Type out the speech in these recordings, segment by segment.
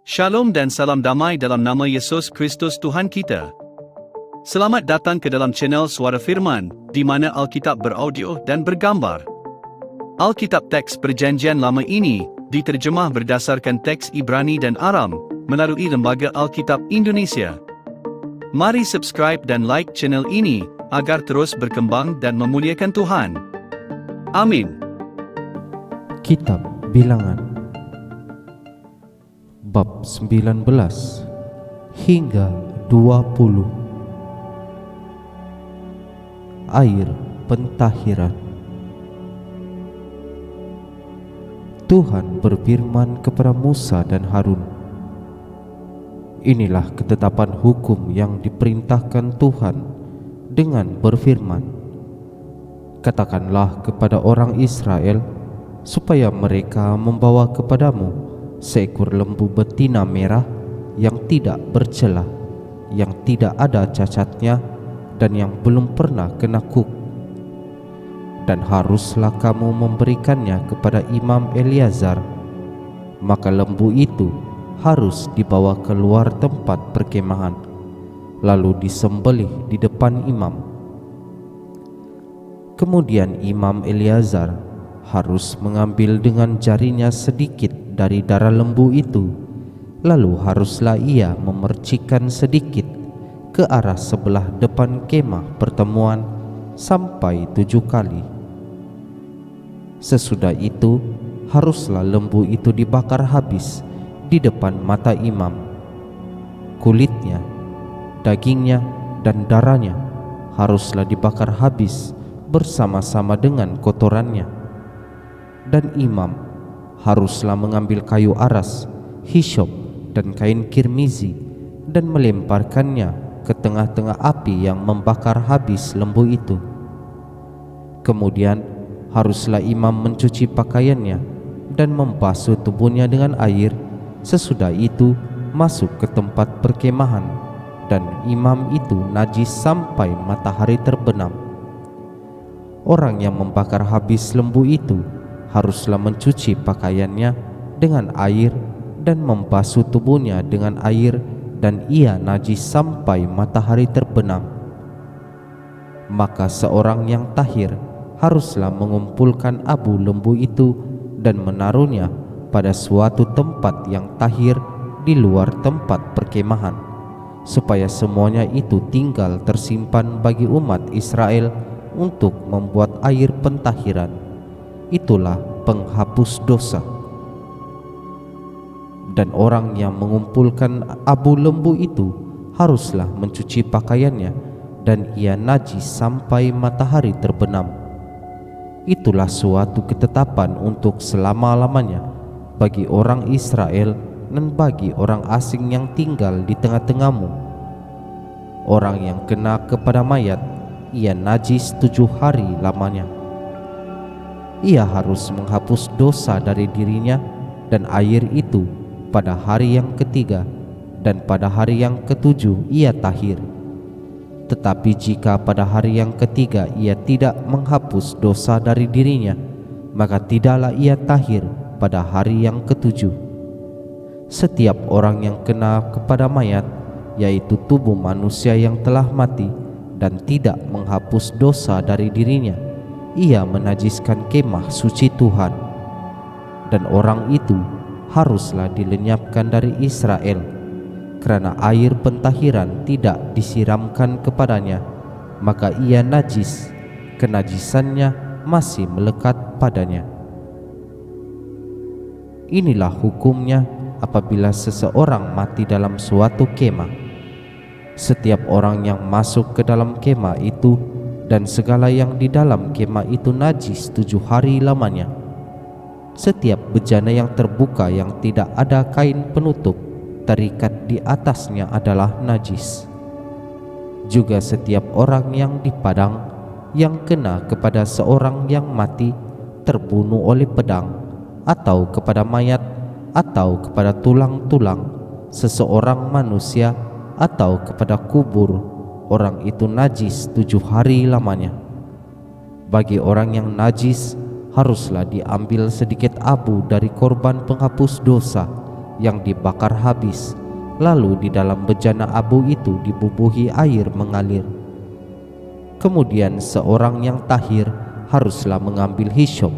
Shalom dan salam damai dalam nama Yesus Kristus Tuhan kita. Selamat datang ke dalam channel Suara Firman, di mana Alkitab beraudio dan bergambar. Alkitab teks Perjanjian Lama ini diterjemah berdasarkan teks Ibrani dan Aram melalui Lembaga Alkitab Indonesia. Mari subscribe dan like channel ini agar terus berkembang dan memuliakan Tuhan. Amin. Kitab Bilangan bab 19 hingga 20. Air pentahiran. Tuhan berfirman kepada Musa dan Harun, "Inilah ketetapan hukum yang diperintahkan Tuhan dengan berfirman, katakanlah kepada orang Israel supaya mereka membawa kepadamu seekor lembu betina merah yang tidak bercela, yang tidak ada cacatnya, dan yang belum pernah kena kuk. Dan haruslah kamu memberikannya kepada Imam Eleazar. Maka lembu itu harus dibawa keluar tempat perkemahan, lalu disembelih di depan imam. Kemudian Imam Eleazar harus mengambil dengan jarinya sedikit dari darah lembu itu, lalu haruslah ia memercikkan sedikit ke arah sebelah depan kemah pertemuan sampai 7 kali. Sesudah itu haruslah lembu itu dibakar habis di depan mata imam. Kulitnya, dagingnya, dan darahnya haruslah dibakar habis bersama-sama dengan kotorannya. Dan imam haruslah mengambil kayu aras, hisop, dan kain kirmizi dan melemparkannya ke tengah-tengah api yang membakar habis lembu itu. Kemudian haruslah imam mencuci pakaiannya dan membasuh tubuhnya dengan air. Sesudah itu masuk ke tempat perkemahan, dan imam itu najis sampai matahari terbenam. Orang yang membakar habis lembu itu haruslah mencuci pakaiannya dengan air dan membasuh tubuhnya dengan air, dan ia najis sampai matahari terbenam. Maka seorang yang tahir haruslah mengumpulkan abu lembu itu dan menaruhnya pada suatu tempat yang tahir di luar tempat perkemahan, supaya semuanya itu tinggal tersimpan bagi umat Israel untuk membuat air pentahiran. Itulah penghapus dosa. Dan orang yang mengumpulkan abu lembu itu haruslah mencuci pakaiannya, dan ia najis sampai matahari terbenam. Itulah suatu ketetapan untuk selama-lamanya bagi orang Israel dan bagi orang asing yang tinggal di tengah-tengahmu. Orang yang kena kepada mayat, ia najis 7 hari lamanya. Ia harus menghapus dosa dari dirinya dan air itu pada hari yang ketiga, dan pada hari yang ketujuh ia tahir. Tetapi jika pada hari yang ketiga ia tidak menghapus dosa dari dirinya, maka tidaklah ia tahir pada hari yang ketujuh. Setiap orang yang kena kepada mayat, yaitu tubuh manusia yang telah mati, dan tidak menghapus dosa dari dirinya, ia menajiskan kemah suci Tuhan. Dan orang itu haruslah dilenyapkan dari Israel, karena air pentahiran tidak disiramkan kepadanya, maka ia najis, kenajisannya masih melekat padanya. Inilah hukumnya apabila seseorang mati dalam suatu kemah. Setiap orang yang masuk ke dalam kemah itu dan segala yang di dalam kemah itu najis 7 hari lamanya. Setiap bejana yang terbuka yang tidak ada kain penutup terikat di atasnya adalah najis. Juga setiap orang yang di padang yang kena kepada seorang yang mati, terbunuh oleh pedang, atau kepada mayat, atau kepada tulang-tulang seseorang manusia, atau kepada kubur, orang itu najis 7 hari lamanya. Bagi orang yang najis haruslah diambil sedikit abu dari korban penghapus dosa yang dibakar habis, lalu di dalam bejana abu itu dibubuhi air mengalir. Kemudian seorang yang tahir haruslah mengambil hisyop,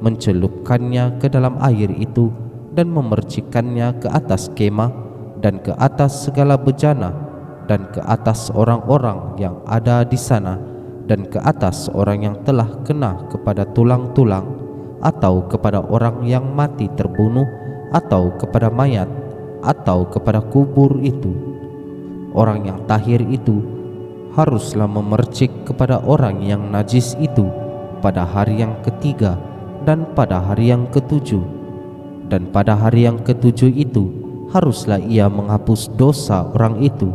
mencelupkannya ke dalam air itu dan memercikannya ke atas kemah dan ke atas segala bejana dan ke atas orang-orang yang ada di sana dan ke atas orang yang telah kena kepada tulang-tulang atau kepada orang yang mati terbunuh atau kepada mayat atau kepada kubur itu. Orang yang tahir itu haruslah memercik kepada orang yang najis itu pada hari yang ketiga dan pada hari yang ketujuh. Dan pada hari yang ketujuh itu haruslah ia menghapus dosa orang itu.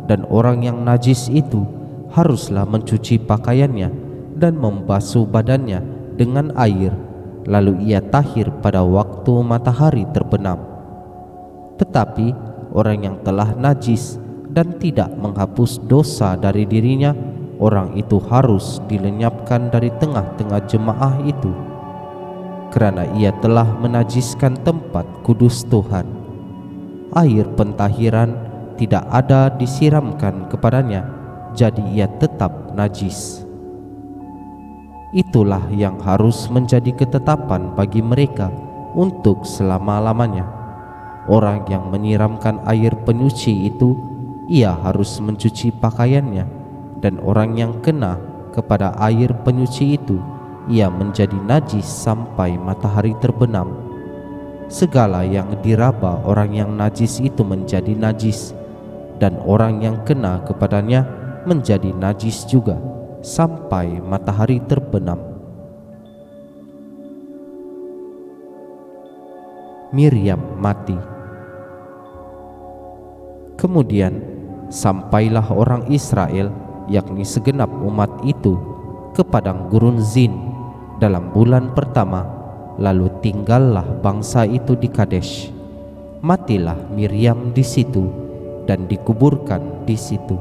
Dan orang yang najis itu haruslah mencuci pakaiannya dan membasuh badannya dengan air, lalu ia tahir pada waktu matahari terbenam. Tetapi orang yang telah najis dan tidak menghapus dosa dari dirinya, orang itu harus dilenyapkan dari tengah-tengah jemaah itu, kerana ia telah menajiskan tempat kudus Tuhan. Air pentahiran tidak ada disiramkan kepadanya, jadi ia tetap najis. Itulah yang harus menjadi ketetapan bagi mereka untuk selama-lamanya. Orang yang menyiramkan air penyuci itu, ia harus mencuci pakaiannya, dan orang yang kena kepada air penyuci itu, ia menjadi najis sampai matahari terbenam. Segala yang diraba orang yang najis itu menjadi najis, dan orang yang kena kepadanya menjadi najis juga sampai matahari terbenam. Miriam mati. Kemudian sampailah orang Israel, yakni segenap umat itu, ke padang gurun Zin dalam bulan pertama, lalu tinggallah bangsa itu di Kadesh. Matilah Miriam di situ dan dikuburkan di situ.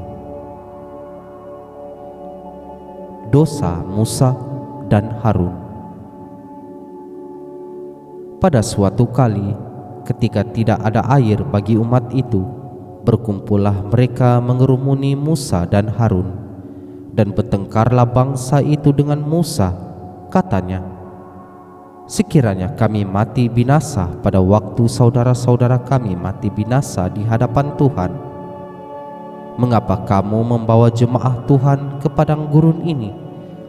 Dosa Musa dan Harun. Pada suatu kali, ketika tidak ada air bagi umat itu, berkumpullah mereka mengerumuni Musa dan Harun, dan bertengkarlah bangsa itu dengan Musa. Katanya, sekiranya kami mati binasa pada waktu saudara-saudara kami mati binasa di hadapan Tuhan, mengapa kamu membawa jemaah Tuhan ke padang gurun ini,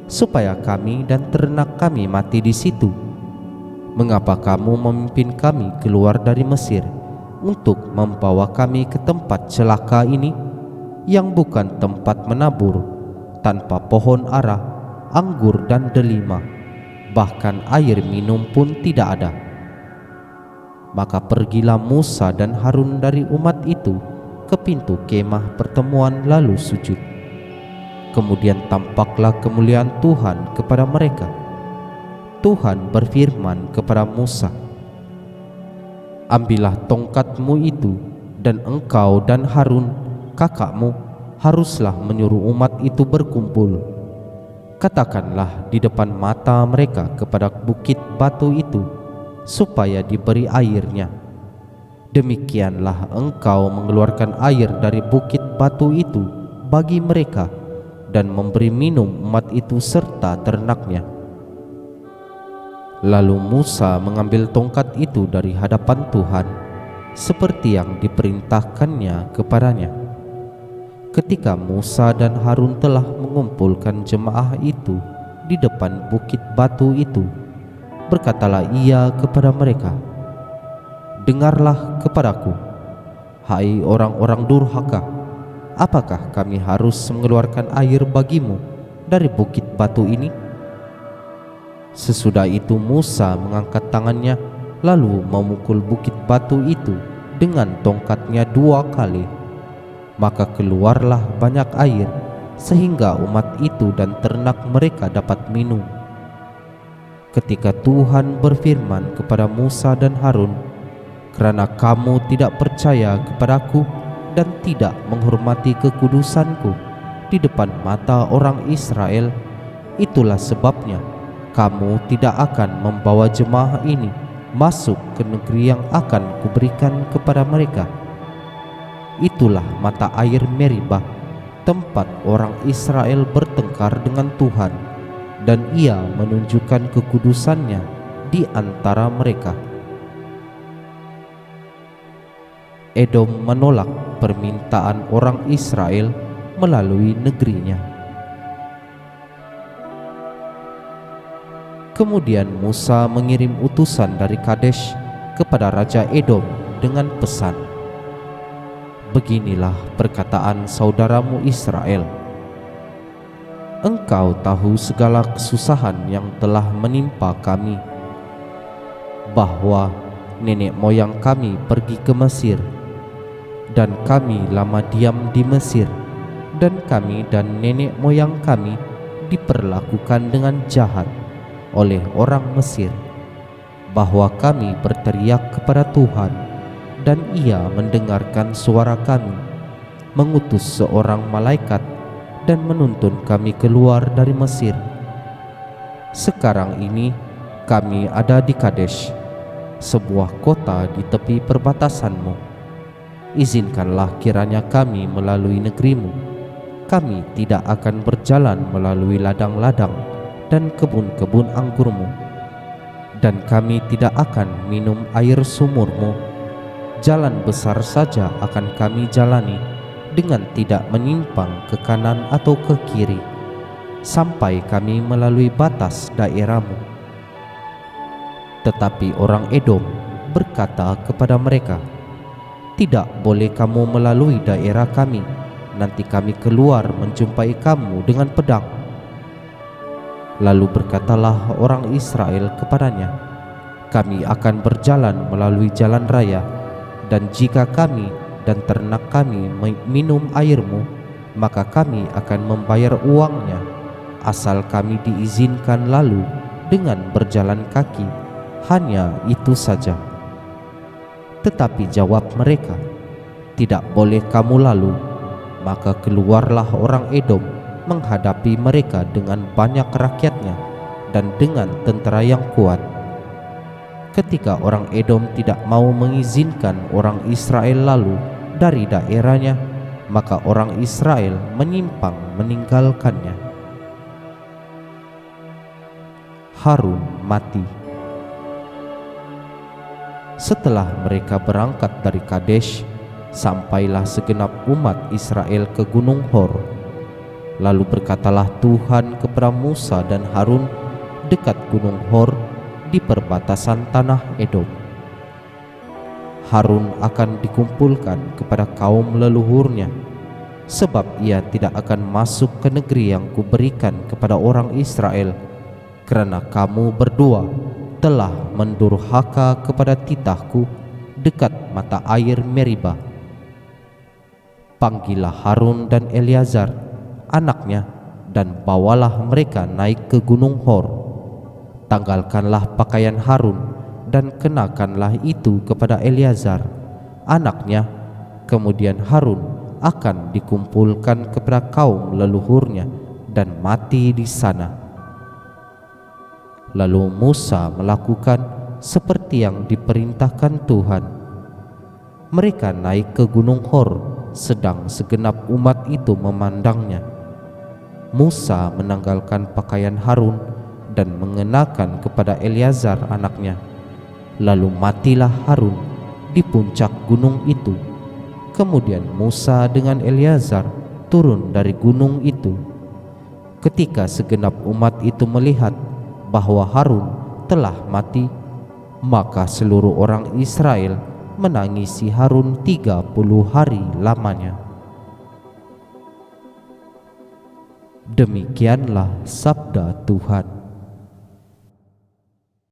supaya kami dan ternak kami mati di situ? Mengapa kamu memimpin kami keluar dari Mesir untuk membawa kami ke tempat celaka ini, yang bukan tempat menabur, tanpa pohon ara, anggur dan delima, bahkan air minum pun tidak ada? Maka pergilah Musa dan Harun dari umat itu ke pintu kemah pertemuan lalu sujud. Kemudian tampaklah kemuliaan Tuhan kepada mereka. Tuhan berfirman kepada Musa, ambillah tongkatmu itu, dan engkau dan Harun kakakmu haruslah menyuruh umat itu berkumpul. Katakanlah di depan mata mereka kepada bukit batu itu, supaya diberi airnya. Demikianlah engkau mengeluarkan air dari bukit batu itu bagi mereka, dan memberi minum umat itu serta ternaknya. Lalu Musa mengambil tongkat itu dari hadapan Tuhan, seperti yang diperintahkannya kepadanya. Ketika Musa dan Harun telah mengumpulkan jemaah itu di depan bukit batu itu, berkatalah ia kepada mereka, dengarlah kepadaku, hai orang-orang durhaka. Apakah kami harus mengeluarkan air bagimu dari bukit batu ini? Sesudah itu Musa mengangkat tangannya, lalu memukul bukit batu itu dengan tongkatnya 2 kali. Maka keluarlah banyak air, sehingga umat itu dan ternak mereka dapat minum. Ketika Tuhan berfirman kepada Musa dan Harun, kerana kamu tidak percaya kepadaku dan tidak menghormati kekudusanku di depan mata orang Israel, itulah sebabnya kamu tidak akan membawa jemaah ini masuk ke negeri yang akan kuberikan kepada mereka. Itulah mata air Meribah, tempat orang Israel bertengkar dengan Tuhan, dan Ia menunjukkan kekudusannya di antara mereka. Edom menolak permintaan orang Israel melalui negerinya. Kemudian Musa mengirim utusan dari Kadesh kepada Raja Edom dengan pesan, "Beginilah perkataan saudaramu Israel. Engkau tahu segala kesusahan yang telah menimpa kami, bahwa nenek moyang kami pergi ke Mesir, dan kami lama diam di Mesir, dan kami dan nenek moyang kami diperlakukan dengan jahat oleh orang Mesir, bahwa kami berteriak kepada Tuhan, dan Ia mendengarkan suara kami, mengutus seorang malaikat dan menuntun kami keluar dari Mesir. Sekarang ini kami ada di Kadesh, sebuah kota di tepi perbatasanmu. Izinkanlah kiranya kami melalui negerimu. Kami tidak akan berjalan melalui ladang-ladang dan kebun-kebun anggurmu, dan kami tidak akan minum air sumurmu. Jalan besar saja akan kami jalani, dengan tidak menyimpang ke kanan atau ke kiri, sampai kami melalui batas daerahmu." Tetapi orang Edom berkata kepada mereka, "Tidak boleh kamu melalui daerah kami, nanti kami keluar menjumpai kamu dengan pedang." Lalu berkatalah orang Israel kepadanya, "Kami akan berjalan melalui jalan raya, dan jika kami dan ternak kami minum airmu, maka kami akan membayar uangnya, asal kami diizinkan lalu dengan berjalan kaki, hanya itu saja." Tetapi jawab mereka, "Tidak boleh kamu lalu." Maka keluarlah orang Edom menghadapi mereka dengan banyak rakyatnya dan dengan tentera yang kuat. Ketika orang Edom tidak mau mengizinkan orang Israel lalu dari daerahnya, maka orang Israel menyimpang meninggalkannya. Harun mati. Setelah mereka berangkat dari Kadesh, sampailah segenap umat Israel ke Gunung Hor. Lalu berkatalah Tuhan kepada Musa dan Harun dekat Gunung Hor di perbatasan tanah Edom, "Harun akan dikumpulkan kepada kaum leluhurnya, sebab ia tidak akan masuk ke negeri yang kuberikan kepada orang Israel, karena kamu berdua telah mendurhaka kepada titahku dekat mata air Meribah. Panggillah Harun dan Eleazar anaknya, dan bawalah mereka naik ke Gunung Hor. Tanggalkanlah pakaian Harun dan kenakanlah itu kepada Eleazar anaknya. Kemudian Harun akan dikumpulkan kepada kaum leluhurnya dan mati di sana." Lalu Musa melakukan seperti yang diperintahkan Tuhan. Mereka naik ke Gunung Hor, sedang segenap umat itu memandangnya. Musa menanggalkan pakaian Harun dan mengenakan kepada Eleazar anaknya. Lalu matilah Harun di puncak gunung itu. Kemudian Musa dengan Eleazar turun dari gunung itu. Ketika segenap umat itu melihat bahwa Harun telah mati, maka seluruh orang Israel menangisi Harun 30 hari lamanya. Demikianlah sabda Tuhan.